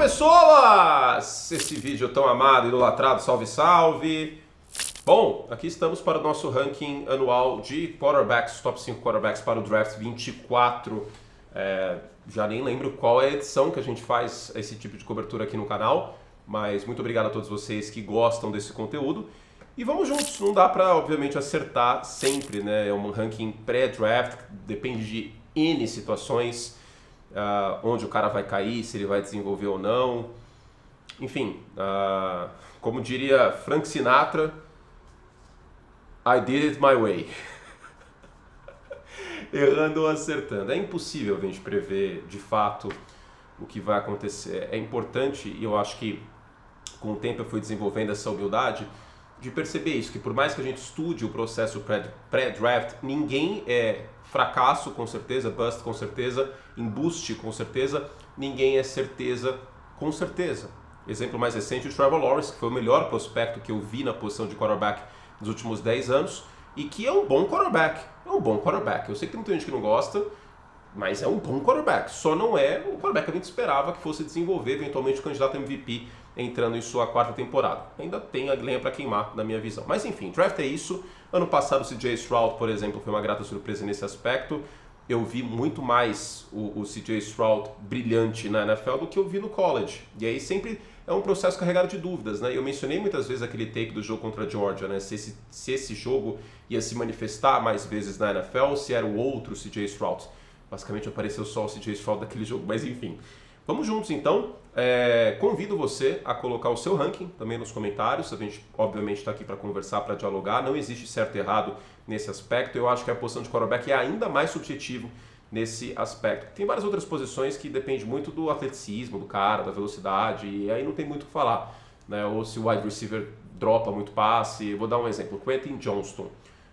pessoas! Esse vídeo tão amado, idolatrado, salve, salve! Bom, aqui estamos para o nosso ranking anual de quarterbacks, top 5 quarterbacks para o Draft 24. Já nem lembro qual é a edição que a gente faz esse tipo de cobertura aqui no canal, mas muito obrigado a todos vocês que gostam desse conteúdo. E vamos juntos, não dá para, obviamente, acertar sempre, né? É um ranking pré-draft, depende de N situações, onde o cara vai cair, se ele vai desenvolver ou não. Enfim, como diria Frank Sinatra, I did it my way. Errando ou acertando. É impossível a gente prever de fato o que vai acontecer. É importante, e eu acho que com o tempo eu fui desenvolvendo essa humildade, de perceber isso, que por mais que a gente estude o processo pré-draft, ninguém é fracasso com certeza, bust com certeza, embuste com certeza, ninguém é certeza com certeza. Exemplo mais recente, o Trevor Lawrence, que foi o melhor prospecto que eu vi na posição de quarterback nos últimos 10 anos, e que é um bom quarterback. É um bom quarterback. Eu sei que tem muita gente que não gosta, mas é um bom quarterback. Só não é o quarterback que a gente esperava que fosse desenvolver eventualmente o candidato a MVP entrando em sua quarta temporada. Ainda tem a lenha para queimar, na minha visão. Mas enfim, draft é isso. Ano passado o CJ Stroud, por exemplo, foi uma grata surpresa nesse aspecto. Eu vi muito mais o CJ Stroud brilhante na NFL do que eu vi no college. E aí sempre é um processo carregado de dúvidas, né? Eu mencionei muitas vezes aquele tape do jogo contra a Georgia, né? Se esse jogo ia se manifestar mais vezes na NFL ou se era o outro CJ Stroud. Basicamente apareceu só o CJ Stroud daquele jogo, mas enfim. Vamos juntos então. Convido você a colocar o seu ranking também nos comentários. A gente obviamente está aqui para conversar, para dialogar. Não existe certo e errado nesse aspecto. Eu acho que a posição de quarterback é ainda mais subjetivo nesse aspecto. Tem várias outras posições que dependem muito do atleticismo do cara, da velocidade, e aí não tem muito o que falar, né? Ou se o wide receiver dropa muito passe. Vou dar um exemplo, Quentin Johnston.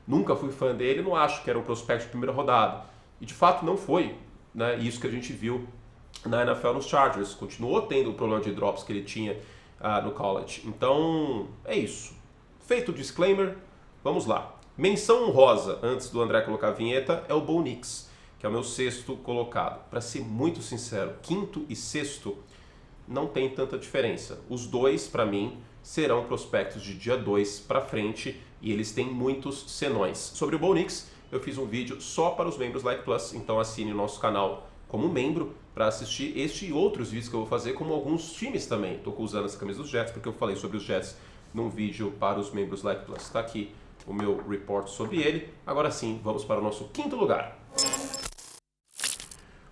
Nunca fui fã dele, não acho que era um prospecto de primeira rodada. E de fato não foi, né? Isso que a gente viu na NFL nos Chargers. Continuou tendo o problema de drops que ele tinha no college. Então, é isso. Feito o disclaimer, vamos lá. Menção honrosa, antes do André colocar a vinheta, é o Bo Nix, que é o meu sexto colocado. Para ser muito sincero, quinto e sexto não tem tanta diferença. Os dois, para mim, serão prospectos de dia 2 para frente e eles têm muitos senões. Sobre o Bo Nix, eu fiz um vídeo só para os membros Like Plus, então assine o nosso canal como membro para assistir este e outros vídeos que eu vou fazer, como alguns times também. Estou usando essa camisa dos Jets porque eu falei sobre os Jets num vídeo para os membros Like Plus. Está aqui o meu report sobre ele. Agora sim, vamos para o nosso quinto lugar.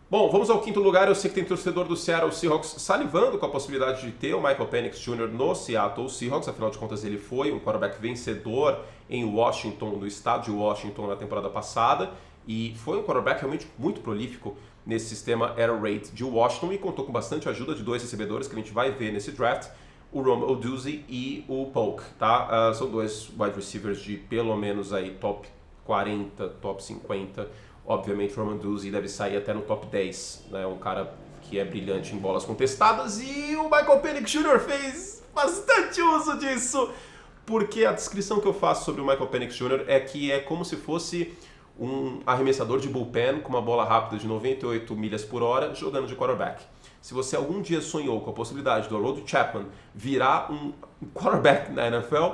Bom, vamos ao quinto lugar. Eu sei que tem torcedor do Seattle Seahawks salivando com a possibilidade de ter o Michael Penix Jr. no Seattle Seahawks. Afinal de contas, ele foi um quarterback vencedor em Washington, no estado de Washington, na temporada passada. E foi um quarterback realmente muito prolífico nesse sistema Air Raid de Washington e contou com bastante ajuda de dois recebedores que a gente vai ver nesse draft, o Rome Odunze e o Polk, tá? São dois wide receivers de pelo menos aí top 40, top 50. Obviamente o Rome Odunze deve sair até no top 10, né? Um cara que é brilhante em bolas contestadas, e o Michael Penix Jr. fez bastante uso disso, porque a descrição que eu faço sobre o Michael Penix Jr. é que é como se fosse um arremessador de bullpen com uma bola rápida de 98 milhas por hora jogando de quarterback. Se você algum dia sonhou com a possibilidade do Aroldis Chapman virar um quarterback na NFL,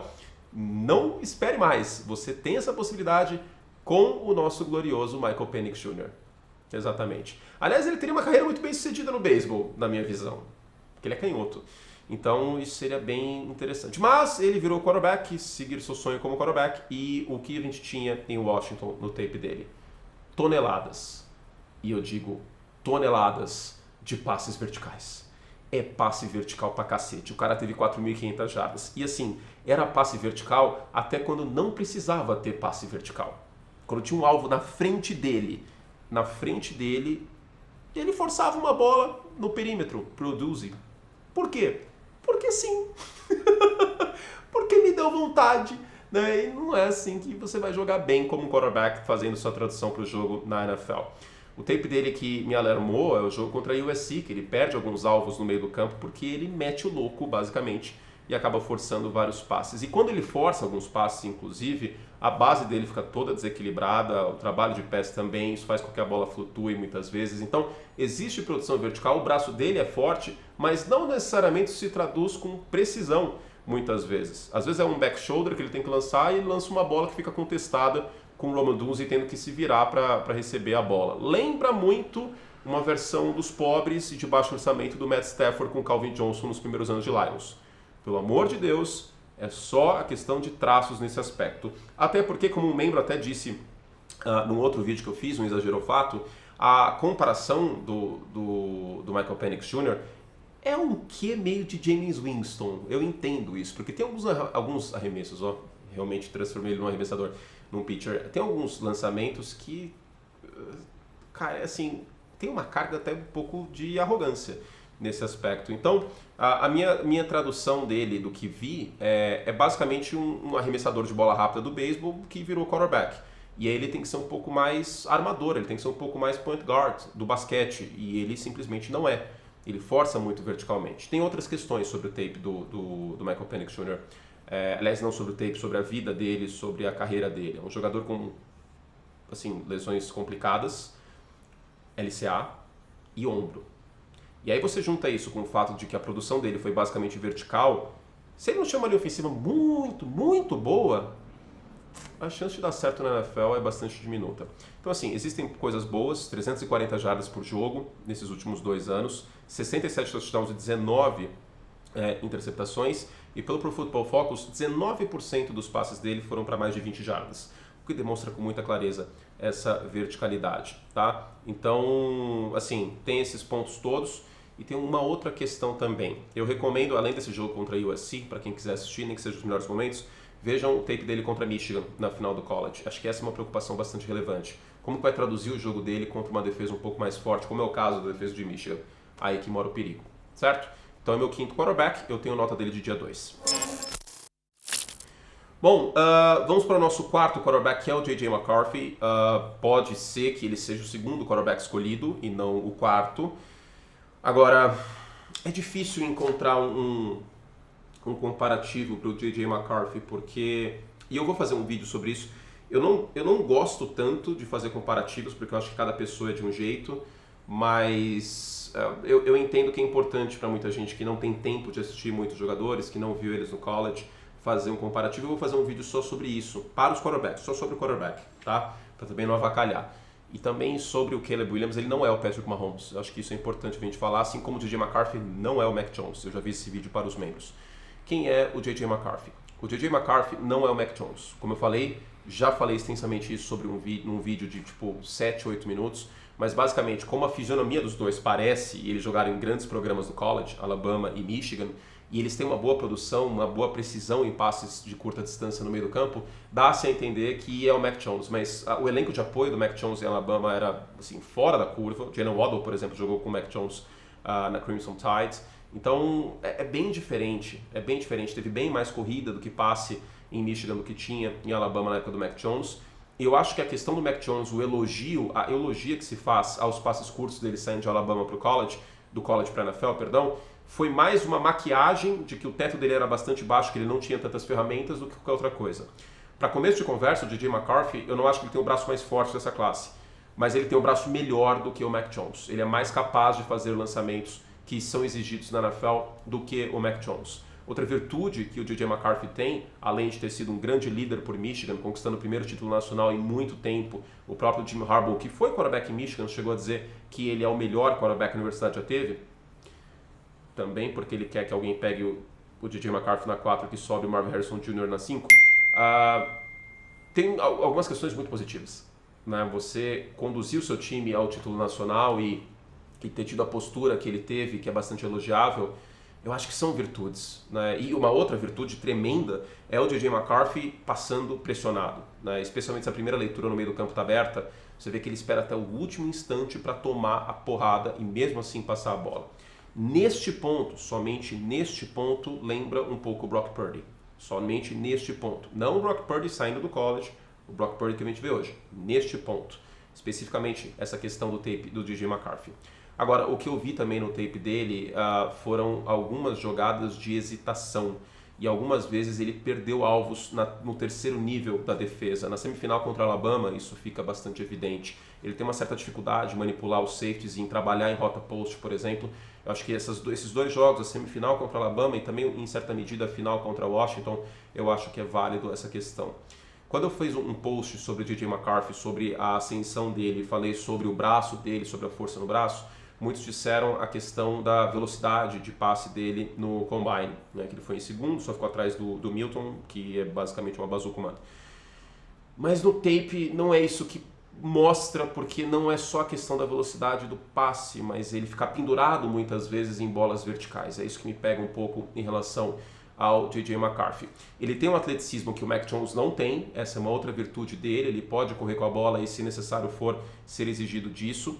não espere mais. Você tem essa possibilidade com o nosso glorioso Michael Penix Jr. Exatamente. Aliás, ele teria uma carreira muito bem sucedida no beisebol, na minha visão, porque ele é canhoto. Então isso seria bem interessante. Mas ele virou quarterback, quis seguir seu sonho como quarterback, e o que a gente tinha em Washington no tape dele? Toneladas. E eu digo toneladas de passes verticais. É passe vertical pra cacete. O cara teve 4.500 jardas. E assim, era passe vertical até quando não precisava ter passe vertical. Quando tinha um alvo na frente dele, ele forçava uma bola no perímetro pro Odunze. Por quê? Porque sim. Porque me deu vontade. Né? E não é assim que você vai jogar bem como quarterback fazendo sua tradução para o jogo na NFL. O tape dele que me alarmou é o jogo contra a USC, que ele perde alguns alvos no meio do campo porque ele mete o louco, basicamente, e acaba forçando vários passes. E quando ele força alguns passes, inclusive, a base dele fica toda desequilibrada, o trabalho de pés também, isso faz com que a bola flutue muitas vezes. Então, existe produção vertical, o braço dele é forte, mas não necessariamente se traduz com precisão, muitas vezes. Às vezes é um back shoulder que ele tem que lançar e ele lança uma bola que fica contestada com o Rome Odunze tendo que se virar para receber a bola. Lembra muito uma versão dos pobres e de baixo orçamento do Matt Stafford com o Calvin Johnson nos primeiros anos de Lions. Pelo amor de Deus, é só a questão de traços nesse aspecto. Até porque, como um membro até disse num outro vídeo que eu fiz, um exagero fato, a comparação do Michael Penix Jr. é um quê meio de Jameis Winston. Eu entendo isso, porque tem alguns arremessos, realmente transformei ele num arremessador, num pitcher. Tem alguns lançamentos que, cara, assim, tem uma carga até um pouco de arrogância nesse aspecto. Então, a minha tradução dele, do que vi, é basicamente um arremessador de bola rápida do beisebol que virou quarterback. E aí ele tem que ser um pouco mais armador, ele tem que ser um pouco mais point guard do basquete, e ele simplesmente não é. Ele força muito verticalmente. Tem outras questões sobre o tape do Michael Penix Jr. Aliás, não sobre o tape, sobre a vida dele, sobre a carreira dele. É um jogador com, assim, lesões complicadas, LCA e ombro. E aí você junta isso com o fato de que a produção dele foi basicamente vertical. Se ele não tinha uma linha ofensiva muito, muito boa, a chance de dar certo na NFL é bastante diminuta. Então, assim, existem coisas boas, 340 jardas por jogo nesses últimos 2 anos, 67 touchdowns e 19 interceptações, e pelo Pro Football Focus, 19% dos passes dele foram para mais de 20 jardas, o que demonstra com muita clareza essa verticalidade, tá? Então, assim, tem esses pontos todos. E tem uma outra questão também. Eu recomendo, além desse jogo contra a USC, para quem quiser assistir, nem que seja os melhores momentos, vejam o tape dele contra Michigan na final do college. Acho que essa é uma preocupação bastante relevante. Como que vai traduzir o jogo dele contra uma defesa um pouco mais forte, como é o caso da defesa de Michigan? Aí que mora o perigo, certo? Então é meu quinto quarterback, eu tenho nota dele de dia 2. Bom, vamos para o nosso quarto quarterback, que é o J.J. McCarthy. Pode ser que ele seja o segundo quarterback escolhido e não o quarto. Agora, é difícil encontrar um comparativo para o J.J. McCarthy, porque... E eu vou fazer um vídeo sobre isso. Eu não gosto tanto de fazer comparativos, porque eu acho que cada pessoa é de um jeito, mas eu entendo que é importante para muita gente que não tem tempo de assistir muitos jogadores, que não viu eles no college, fazer um comparativo. Eu vou fazer um vídeo só sobre isso, para os quarterbacks, só sobre o quarterback, tá? Para também não avacalhar. E também sobre o Caleb Williams, ele não é o Patrick Mahomes. Eu acho que isso é importante a gente falar, assim como o J.J. McCarthy não é o Mac Jones. Eu já vi esse vídeo para os membros. Quem é o J.J. McCarthy? O J.J. McCarthy não é o Mac Jones. Como eu falei, já falei extensamente isso sobre num vídeo de tipo 7, 8 minutos, mas basicamente, como a fisionomia dos dois parece, e eles jogaram em grandes programas do college, Alabama e Michigan, e eles têm uma boa produção, uma boa precisão em passes de curta distância no meio do campo, dá-se a entender que é o Mac Jones, mas o elenco de apoio do Mac Jones em Alabama era assim, fora da curva. Jalen Waddle, por exemplo, jogou com o Mac Jones na Crimson Tide, então é bem diferente, teve bem mais corrida do que passe em Michigan do que tinha em Alabama na época do Mac Jones. E eu acho que a questão do Mac Jones, a elogia que se faz aos passes curtos dele saindo de Alabama para o college, do college para a NFL, perdão, foi mais uma maquiagem de que o teto dele era bastante baixo, que ele não tinha tantas ferramentas, do que qualquer outra coisa. Para começo de conversa, o J.J. McCarthy, eu não acho que ele tem o braço mais forte dessa classe, mas ele tem o braço melhor do que o Mac Jones. Ele é mais capaz de fazer lançamentos que são exigidos na NFL do que o Mac Jones. Outra virtude que o J.J. McCarthy tem, além de ter sido um grande líder por Michigan, conquistando o primeiro título nacional em muito tempo, o próprio Jim Harbaugh, que foi quarterback em Michigan, chegou a dizer que ele é o melhor quarterback que a universidade já teve, também porque ele quer que alguém pegue o J.J. McCarthy na 4 que sobe o Marvin Harrison Jr. na 5. Tem algumas questões muito positivas, né? Você conduzir o seu time ao título nacional e ter tido a postura que ele teve, que é bastante elogiável, eu acho que são virtudes, né? E uma outra virtude tremenda é o J.J. McCarthy passando pressionado, né? Especialmente se a primeira leitura no meio do campo está aberta, você vê que ele espera até o último instante para tomar a porrada e mesmo assim passar a bola. Neste ponto, somente neste ponto, lembra um pouco o Brock Purdy. Somente neste ponto. Não o Brock Purdy saindo do college, o Brock Purdy que a gente vê hoje. Neste ponto. Especificamente essa questão do tape do J.J. McCarthy. Agora, o que eu vi também no tape dele foram algumas jogadas de hesitação. e algumas vezes ele perdeu alvos no terceiro nível da defesa. Na semifinal contra a Alabama, isso fica bastante evidente. Ele tem uma certa dificuldade em manipular os safeties e em trabalhar em rota post, por exemplo. Eu acho que esses dois jogos, a semifinal contra a Alabama e também, em certa medida, a final contra Washington, eu acho que é válido essa questão. Quando eu fiz um post sobre o DJ McCarthy, sobre a ascensão dele, falei sobre o braço dele, sobre a força no braço, muitos disseram a questão da velocidade de passe dele no Combine, né, que ele foi em segundo, só ficou atrás do Milton, que é basicamente uma bazuca humana. Mas no tape não é isso que mostra, porque não é só a questão da velocidade do passe, mas ele ficar pendurado muitas vezes em bolas verticais. É isso que me pega um pouco em relação ao DJ McCarthy. Ele tem um atleticismo que o Mac Jones não tem, essa é uma outra virtude dele, ele pode correr com a bola e, se necessário for, ser exigido disso.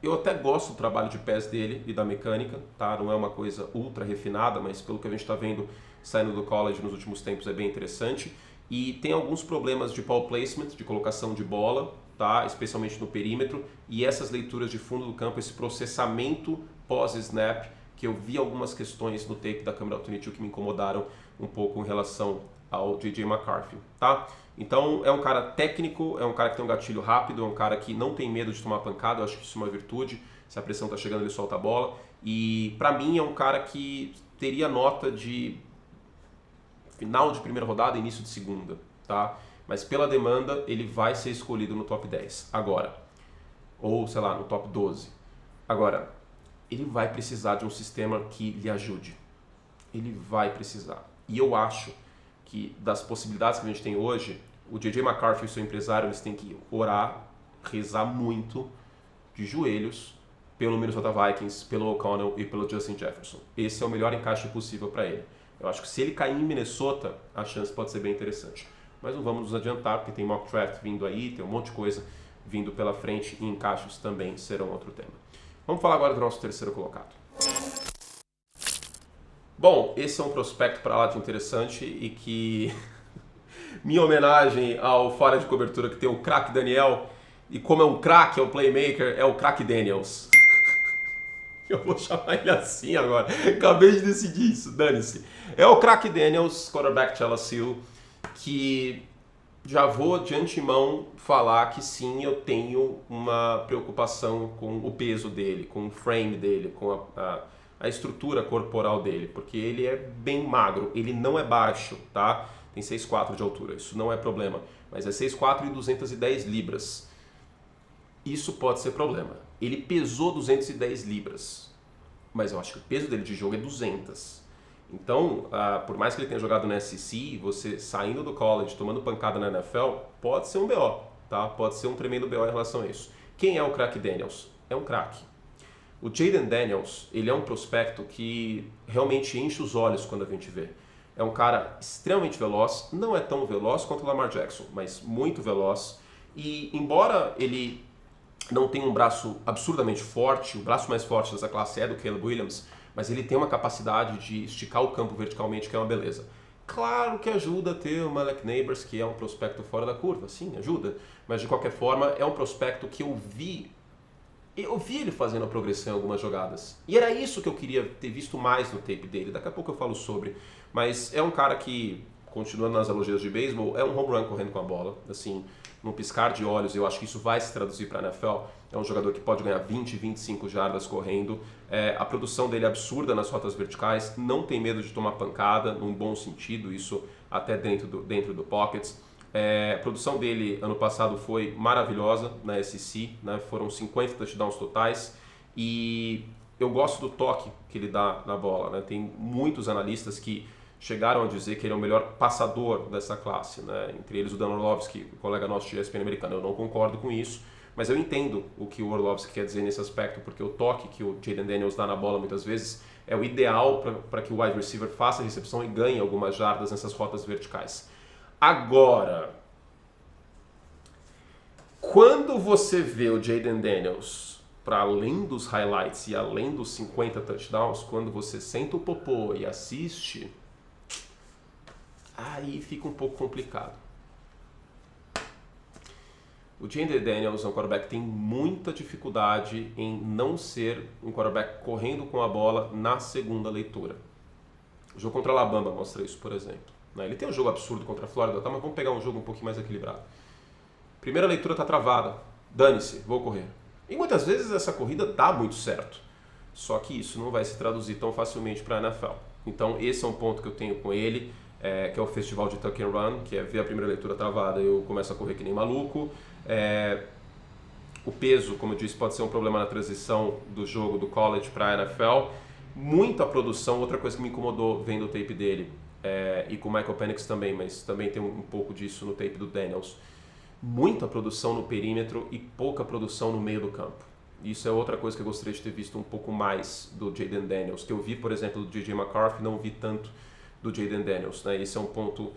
Eu até gosto do trabalho de pés dele e da mecânica, tá? Não é uma coisa ultra refinada, mas pelo que a gente está vendo saindo do college nos últimos tempos é bem interessante. E tem alguns problemas de ball placement, de colocação de bola, tá? Especialmente no perímetro, e essas leituras de fundo do campo, esse processamento pós-snap, que eu vi algumas questões no tape da câmera Altitude que me incomodaram um pouco em relação ao DJ McCarthy, tá? Então é um cara técnico, é um cara que tem um gatilho rápido, é um cara que não tem medo de tomar pancada, eu acho que isso é uma virtude, se a pressão tá chegando ele solta a bola, e pra mim é um cara que teria nota de final de primeira rodada, início de segunda, tá? Mas pela demanda ele vai ser escolhido no top 10 agora, ou sei lá, no top 12. Agora, ele vai precisar de um sistema que lhe ajude, ele vai precisar, e eu acho que das possibilidades que a gente tem hoje, o DJ McCarthy e o seu empresário, eles têm que orar, rezar muito, de joelhos, pelo Minnesota Vikings, pelo O'Connell e pelo Justin Jefferson. Esse é o melhor encaixe possível para ele. Eu acho que se ele cair em Minnesota, a chance pode ser bem interessante. Mas não vamos nos adiantar, porque tem mock draft vindo aí, tem um monte de coisa vindo pela frente, e encaixes também serão outro tema. Vamos falar agora do nosso terceiro colocado. Bom, esse é um prospecto para lá de interessante e que, minha homenagem ao Falha de Cobertura que tem o craque Daniel, e como é um craque, é o playmaker, é o craque Daniels. Eu vou chamar ele assim agora, acabei de decidir isso, dane-se. É o craque Daniels, quarterback de LSU, que já vou de antemão falar que sim, eu tenho uma preocupação com o peso dele, com o frame dele, com a estrutura corporal dele, porque ele é bem magro, ele não é baixo, tá? Tem 6'4" de altura, isso não é problema, mas é 6'4" e 210 libras. Isso pode ser problema. Ele pesou 210 libras, mas eu acho que o peso dele de jogo é 200. Então, por mais que ele tenha jogado na SEC, você saindo do college, tomando pancada na NFL, pode ser um BO, tá? Pode ser um tremendo BO em relação a isso. Quem é o craque Daniels? É um craque. O Jayden Daniels, ele é um prospecto que realmente enche os olhos quando a gente vê. É um cara extremamente veloz, não é tão veloz quanto o Lamar Jackson, mas muito veloz. E embora ele não tenha um braço absurdamente forte, o braço mais forte dessa classe é do Caleb Williams, mas ele tem uma capacidade de esticar o campo verticalmente que é uma beleza. Claro que ajuda a ter o Malik Neighbors, que é um prospecto fora da curva, sim, ajuda. Mas de qualquer forma é um prospecto que eu vi ele fazendo a progressão em algumas jogadas. E era isso que eu queria ter visto mais no tape dele. Daqui a pouco eu falo sobre. Mas é um cara que, continuando nas analogias de beisebol, é um home run correndo com a bola. Assim, num piscar de olhos, eu acho que isso vai se traduzir para a NFL. É um jogador que pode ganhar 20, 25 jardas correndo. A produção dele é absurda nas rotas verticais. Não tem medo de tomar pancada, num bom sentido. Isso até dentro do pockets. A produção dele ano passado foi maravilhosa na SEC, né? Foram 50 touchdowns totais e eu gosto do toque que ele dá na bola, né? Tem muitos analistas que chegaram a dizer que ele é o melhor passador dessa classe, né? Entre eles o Dan Orlovsky, o colega nosso de ESPN americano. Eu não concordo com isso, mas eu entendo o que o Orlovsky quer dizer nesse aspecto, porque o toque que o Jayden Daniels dá na bola muitas vezes é o ideal para que o wide receiver faça a recepção e ganhe algumas jardas nessas rotas verticais. Agora, quando você vê o Jayden Daniels para além dos highlights e além dos 50 touchdowns, quando você senta o popô e assiste, aí fica um pouco complicado. O Jayden Daniels é um quarterback que tem muita dificuldade em não ser um quarterback correndo com a bola na segunda leitura. O jogo contra a Alabama mostra isso, por exemplo. Né? Ele tem um jogo absurdo contra a Flórida, tá? Mas vamos pegar um jogo um pouquinho mais equilibrado. Primeira leitura está travada. Dane-se, vou correr. E muitas vezes essa corrida dá muito certo. Só que isso não vai se traduzir tão facilmente para a NFL. Então esse é um ponto que eu tenho com ele, que é o festival de tuck and run, que é ver a primeira leitura travada e eu começo a correr que nem maluco. O peso, como eu disse, pode ser um problema na transição do jogo do college para a NFL. Muita produção, outra coisa que me incomodou vendo o tape dele, e com o Michael Penix também, mas também tem um pouco disso no tape do Daniels. Muita produção no perímetro e pouca produção no meio do campo. Isso é outra coisa que eu gostaria de ter visto um pouco mais do Jayden Daniels, que eu vi, por exemplo, do J.J. McCarthy, não vi tanto do Jayden Daniels. Né? Esse é um ponto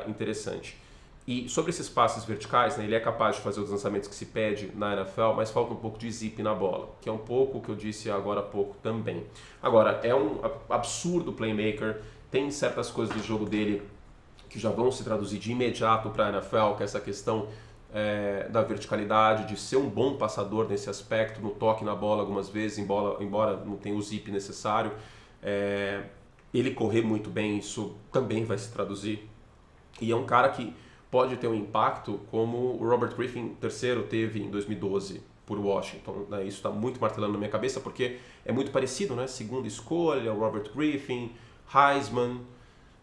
interessante. E sobre esses passes verticais, né, ele é capaz de fazer os lançamentos que se pede na NFL, mas falta um pouco de zip na bola, que é um pouco o que eu disse agora há pouco também. Agora, é um absurdo playmaker, tem certas coisas do jogo dele que já vão se traduzir de imediato para a NFL, que é essa questão da verticalidade, de ser um bom passador nesse aspecto, no toque na bola algumas vezes, embora não tenha o zip necessário. Ele correr muito bem, isso também vai se traduzir. E é um cara que pode ter um impacto como o Robert Griffin III teve em 2012 por Washington. Né? Isso está muito martelando na minha cabeça porque é muito parecido, né? Segunda escolha, o Robert Griffin, Heisman,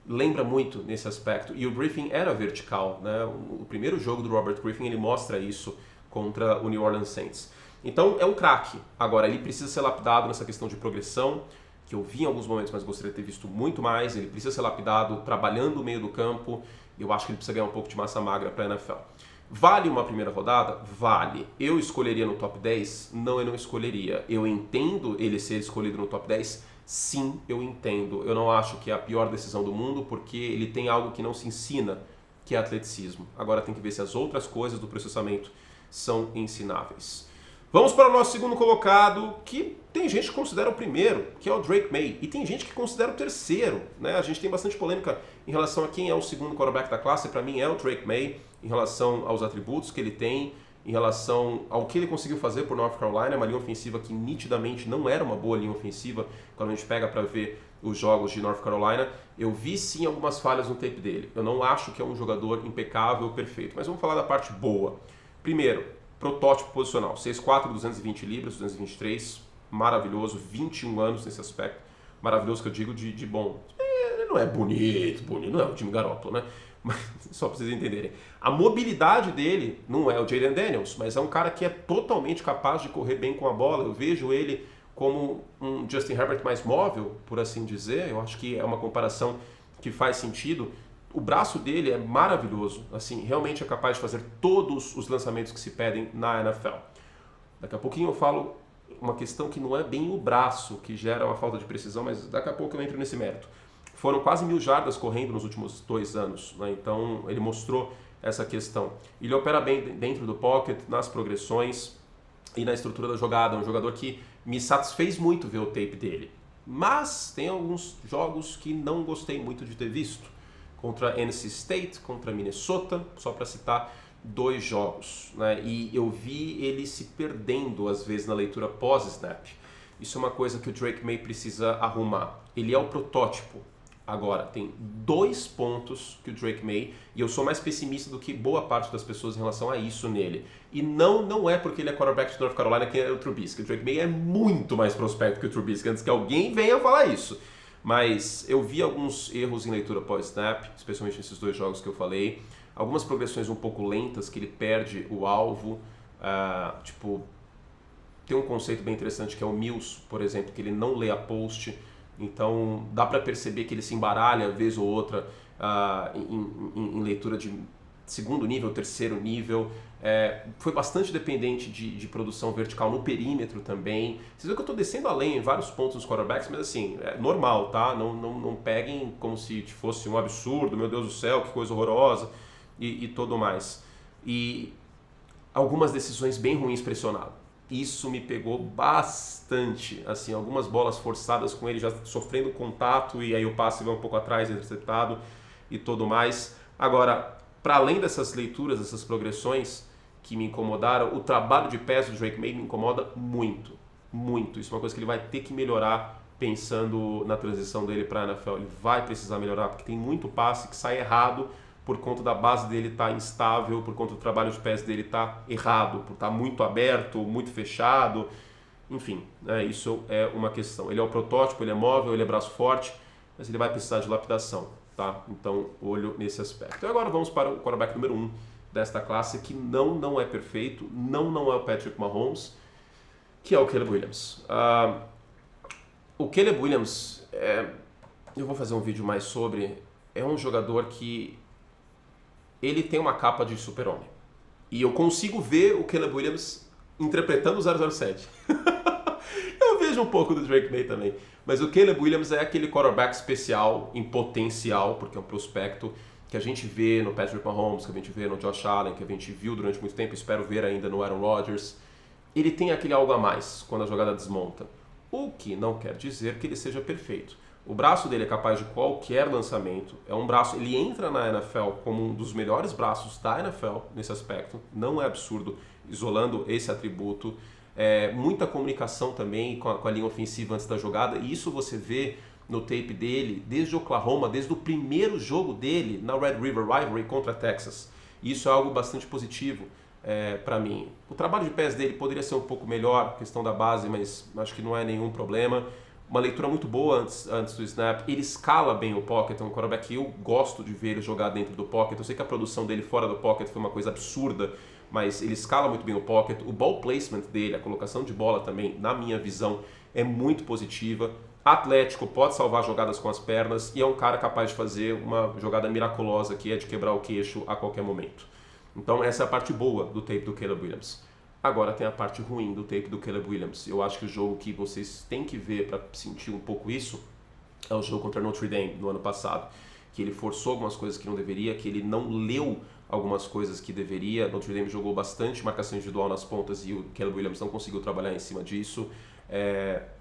lembra muito nesse aspecto. E o Griffin era vertical. Né? O primeiro jogo do Robert Griffin ele mostra isso contra o New Orleans Saints. Então é um craque. Agora ele precisa ser lapidado nessa questão de progressão, que eu vi em alguns momentos, mas gostaria de ter visto muito mais. Ele precisa ser lapidado trabalhando o meio do campo. Eu acho que ele precisa ganhar um pouco de massa magra para a NFL. Vale uma primeira rodada? Vale. Eu escolheria no top 10? Não, eu não escolheria. Eu entendo ele ser escolhido no top 10? Sim, eu entendo. Eu não acho que é a pior decisão do mundo, porque ele tem algo que não se ensina, que é atleticismo. Agora tem que ver se as outras coisas do processamento são ensináveis. Vamos para o nosso segundo colocado, que tem gente que considera o primeiro, que é o Drake May, e tem gente que considera o terceiro. Né? A gente tem bastante polêmica em relação a quem é o segundo quarterback da classe. Para mim é o Drake May, em relação aos atributos que ele tem, em relação ao que ele conseguiu fazer por North Carolina, uma linha ofensiva que nitidamente não era uma boa linha ofensiva. Quando a gente pega para ver os jogos de North Carolina, eu vi sim algumas falhas no tape dele. Eu não acho que é um jogador impecável, perfeito, mas vamos falar da parte boa. Primeiro, protótipo posicional, 6'4", 220 libras, 223, maravilhoso, 21 anos nesse aspecto, maravilhoso que eu digo de bom. Não é bonito, não é o Jimmy Garoppolo, né? Mas, só para vocês entenderem. A mobilidade dele não é o Jayden Daniels, mas é um cara que é totalmente capaz de correr bem com a bola. Eu vejo ele como um Justin Herbert mais móvel, por assim dizer. Eu acho que é uma comparação que faz sentido. O braço dele é maravilhoso, assim, realmente é capaz de fazer todos os lançamentos que se pedem na NFL. Daqui a pouquinho eu falo uma questão que não é bem o braço que gera uma falta de precisão, mas daqui a pouco eu entro nesse mérito. Foram quase 1.000 jardas correndo nos últimos 2 anos, né? Então ele mostrou essa questão. Ele opera bem dentro do pocket, nas progressões e na estrutura da jogada. É um jogador que me satisfez muito ver o tape dele. Mas tem alguns jogos que não gostei muito de ter visto. Contra NC State, contra Minnesota, só para citar 2 jogos. Né? E eu vi ele se perdendo, às vezes, na leitura pós-snap. Isso é uma coisa que o Drake May precisa arrumar. Ele é o protótipo. Agora, tem 2 pontos que o Drake May, e eu sou mais pessimista do que boa parte das pessoas em relação a isso nele. E não é porque ele é quarterback de North Carolina que é o Trubisky. O Drake May é muito mais prospecto que o Trubisky, antes que alguém venha falar isso. Mas eu vi alguns erros em leitura pós-snap, especialmente nesses 2 jogos que eu falei. Algumas progressões um pouco lentas, que ele perde o alvo. Tem um conceito bem interessante que é o Mills, por exemplo, que ele não lê a post. Então dá para perceber que ele se embaralha, vez ou outra, em leitura de segundo nível, terceiro nível. Foi bastante dependente de produção vertical no perímetro também. Vocês viram que eu estou descendo além em vários pontos nos quarterbacks, mas assim, é normal, tá? Não peguem como se fosse um absurdo, meu Deus do céu, que coisa horrorosa e tudo mais. E algumas decisões bem ruins pressionado. Isso me pegou bastante, assim, algumas bolas forçadas com ele já sofrendo contato e aí o passe vai um pouco atrás, interceptado e tudo mais. Agora, para além dessas leituras, dessas progressões que me incomodaram, o trabalho de pés do Drake May me incomoda muito, muito. Isso é uma coisa que ele vai ter que melhorar pensando na transição dele para a NFL. Ele vai precisar melhorar, porque tem muito passe que sai errado por conta da base dele estar instável, por conta do trabalho de pés dele estar errado, por estar muito aberto, muito fechado. Enfim, isso é uma questão. Ele é o protótipo, ele é móvel, ele é braço forte, mas ele vai precisar de lapidação, tá? Então, olho nesse aspecto. E agora vamos para o quarterback número 1 desta classe, que não é perfeito, não é o Patrick Mahomes, que é o Caleb Williams. O Caleb Williams, eu vou fazer um vídeo mais sobre, é um jogador que ele tem uma capa de super-homem. E eu consigo ver o Caleb Williams interpretando o 007. Eu vejo um pouco do Drake May também. Mas o Caleb Williams é aquele quarterback especial em potencial, porque é um prospecto que a gente vê no Patrick Mahomes, que a gente vê no Josh Allen, que a gente viu durante muito tempo, espero ver ainda no Aaron Rodgers. Ele tem aquele algo a mais quando a jogada desmonta. O que não quer dizer que ele seja perfeito. O braço dele é capaz de qualquer lançamento. É um braço, ele entra na NFL como um dos melhores braços da NFL nesse aspecto. Não é absurdo, isolando esse atributo. Muita comunicação também com a linha ofensiva antes da jogada. E isso você vê no tape dele desde Oklahoma, desde o primeiro jogo dele na Red River Rivalry contra Texas. E isso é algo bastante positivo para mim. O trabalho de pés dele poderia ser um pouco melhor, questão da base, mas acho que não é nenhum problema. Uma leitura muito boa antes do snap. Ele escala bem o pocket, é um quarterback que eu gosto de ver ele jogar dentro do pocket. Eu sei que a produção dele fora do pocket foi uma coisa absurda, mas ele escala muito bem o pocket. O ball placement dele, a colocação de bola também, na minha visão, é muito positiva. Atlético, pode salvar jogadas com as pernas e é um cara capaz de fazer uma jogada miraculosa que é de quebrar o queixo a qualquer momento. Então essa é a parte boa do tape do Caleb Williams. Agora tem a parte ruim do tape do Caleb Williams. Eu acho que o jogo que vocês têm que ver para sentir um pouco isso é o jogo contra Notre Dame no ano passado. Que ele forçou algumas coisas que não deveria, que ele não leu algumas coisas que deveria. Notre Dame jogou bastante marcação individual nas pontas e o Caleb Williams não conseguiu trabalhar em cima disso.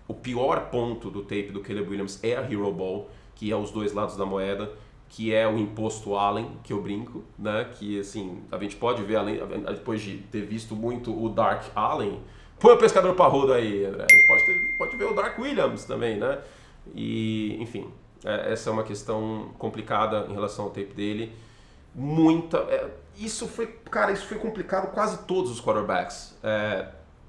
O pior ponto do tape do Caleb Williams é a Hero Ball, que é os dois lados da moeda, que é o imposto Allen, que eu brinco, né? Que assim, a gente pode ver, depois de ter visto muito o Dark Allen, põe o pescador parrudo aí, André. A gente pode ver o Dark Williams também, né? E, enfim, essa é uma questão complicada em relação ao tape dele. Isso foi complicado quase todos os quarterbacks.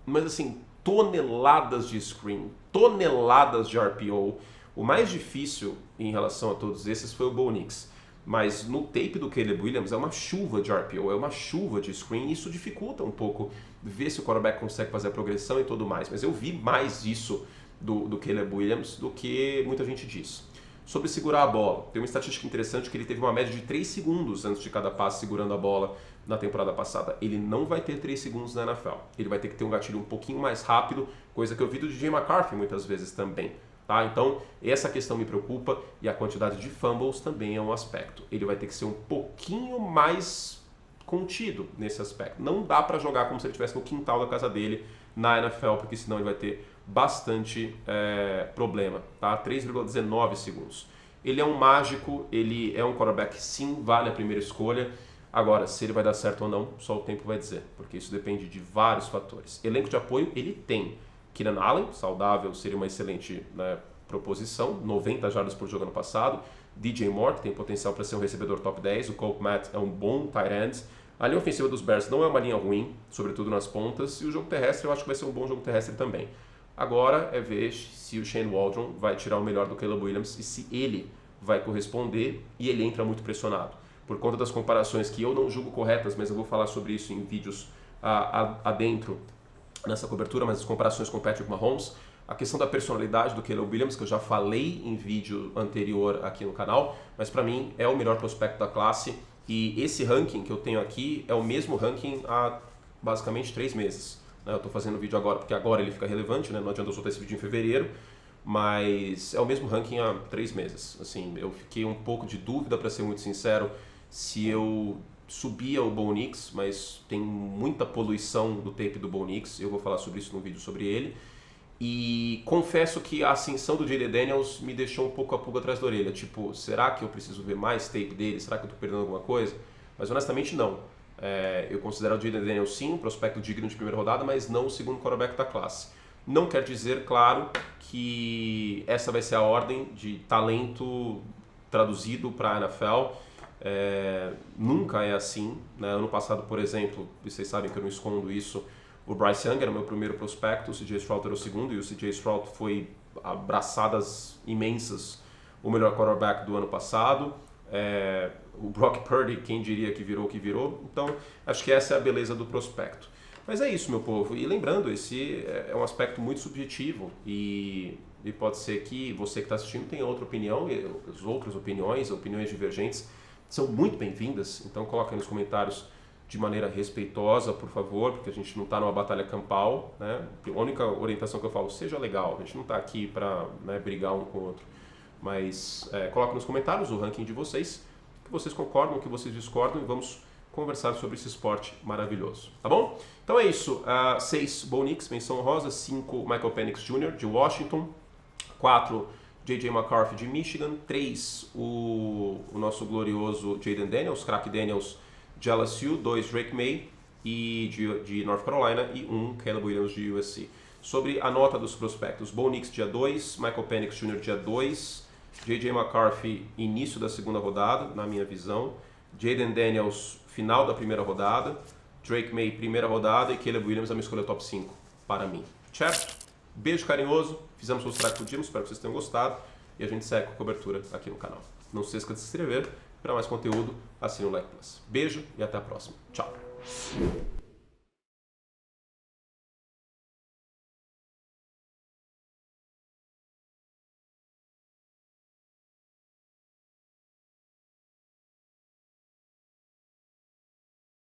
Mas assim, toneladas de screen, toneladas de RPO. O mais difícil em relação a todos esses foi o Bo Nix. Mas no tape do Caleb Williams é uma chuva de RPO, é uma chuva de screen, e isso dificulta um pouco ver se o quarterback consegue fazer a progressão e tudo mais. Mas eu vi mais isso do Caleb Williams do que muita gente diz. Sobre segurar a bola, tem uma estatística interessante que ele teve uma média de 3 segundos antes de cada passe segurando a bola na temporada passada. Ele não vai ter 3 segundos na NFL. Ele vai ter que ter um gatilho um pouquinho mais rápido, coisa que eu vi do DJ McCarthy muitas vezes também. Tá? Então, essa questão me preocupa e a quantidade de fumbles também é um aspecto. Ele vai ter que ser um pouquinho mais contido nesse aspecto. Não dá para jogar como se ele estivesse no quintal da casa dele na NFL, porque senão ele vai ter bastante problema. Tá? 3,19 segundos. Ele é um mágico, ele é um quarterback, sim, vale a primeira escolha. Agora, se ele vai dar certo ou não, só o tempo vai dizer, porque isso depende de vários fatores. Elenco de apoio, ele tem. Keenan Allen, saudável, seria uma excelente proposição, 90 jardas por jogo ano passado. DJ Moore, que tem potencial para ser um recebedor top 10. O Cole Kmet é um bom tight end. A linha ofensiva dos Bears não é uma linha ruim, sobretudo nas pontas. E o jogo terrestre, eu acho que vai ser um bom jogo terrestre também. Agora é ver se o Shane Waldron vai tirar o melhor do Caleb Williams e se ele vai corresponder, e ele entra muito pressionado. Por conta das comparações que eu não julgo corretas, mas eu vou falar sobre isso em vídeos adentro nessa cobertura, mas as comparações com o Patrick Mahomes, a questão da personalidade do Caleb Williams, que eu já falei em vídeo anterior aqui no canal, mas para mim é o melhor prospecto da classe, e esse ranking que eu tenho aqui é o mesmo ranking há basicamente 3 meses. Eu estou fazendo o vídeo agora porque agora ele fica relevante, né? Não adianta eu soltar esse vídeo em fevereiro, mas é o mesmo ranking há 3 meses. Assim, eu fiquei um pouco de dúvida, para ser muito sincero, se eu subia o Bo Nix, mas tem muita poluição do tape do Bo Nix, eu vou falar sobre isso no vídeo sobre ele. E confesso que a ascensão do J.D. Daniels me deixou um pouco a pulga atrás da orelha. Tipo, será que eu preciso ver mais tape dele? Será que eu estou perdendo alguma coisa? Mas honestamente não. Eu considero o J.D. Daniels sim um prospecto digno de primeira rodada, mas não o segundo quarterback da classe. Não quer dizer, claro, que essa vai ser a ordem de talento traduzido para a NFL. Nunca é assim, né? Ano passado, por exemplo, vocês sabem que eu não escondo isso, o Bryce Young era o meu primeiro prospecto, o CJ Stroud era o segundo, e o CJ Stroud foi abraçadas imensas o melhor quarterback do ano passado. O Brock Purdy, quem diria que virou o que virou. Então, acho que essa é a beleza do prospecto. Mas é isso, meu povo. E lembrando, esse é um aspecto muito subjetivo e pode ser que você que está assistindo tenha outra opinião, e as outras opiniões divergentes são muito bem-vindas. Então, coloquem nos comentários de maneira respeitosa, por favor, porque a gente não está numa batalha campal, né? A única orientação que eu falo, seja legal, a gente não está aqui para, né, brigar um com o outro. Mas coloquem nos comentários o ranking de vocês, que vocês concordam, que vocês discordam, e vamos conversar sobre esse esporte maravilhoso, tá bom? Então é isso, 6 Bo Nix, menção honrosa, 5 Michael Penix Jr. de Washington, 4 J.J. McCarthy de Michigan, 3 o nosso glorioso Jaden Daniels, craque Daniels de LSU, 2 Drake May e de North Carolina e 1 Caleb Williams de USC. Sobre a nota dos prospectos, Bo Nix dia 2, Michael Penix Jr. dia 2, J.J. McCarthy início da segunda rodada, na minha visão, Jaden Daniels final da primeira rodada, Drake May primeira rodada e Caleb Williams a minha escolha top 5 para mim, certo? Beijo carinhoso, fizemos o que podíamos, espero que vocês tenham gostado e a gente segue com a cobertura aqui no canal. Não se esqueça de se inscrever, para mais conteúdo assine o Like Plus. Beijo e até a próxima. Tchau!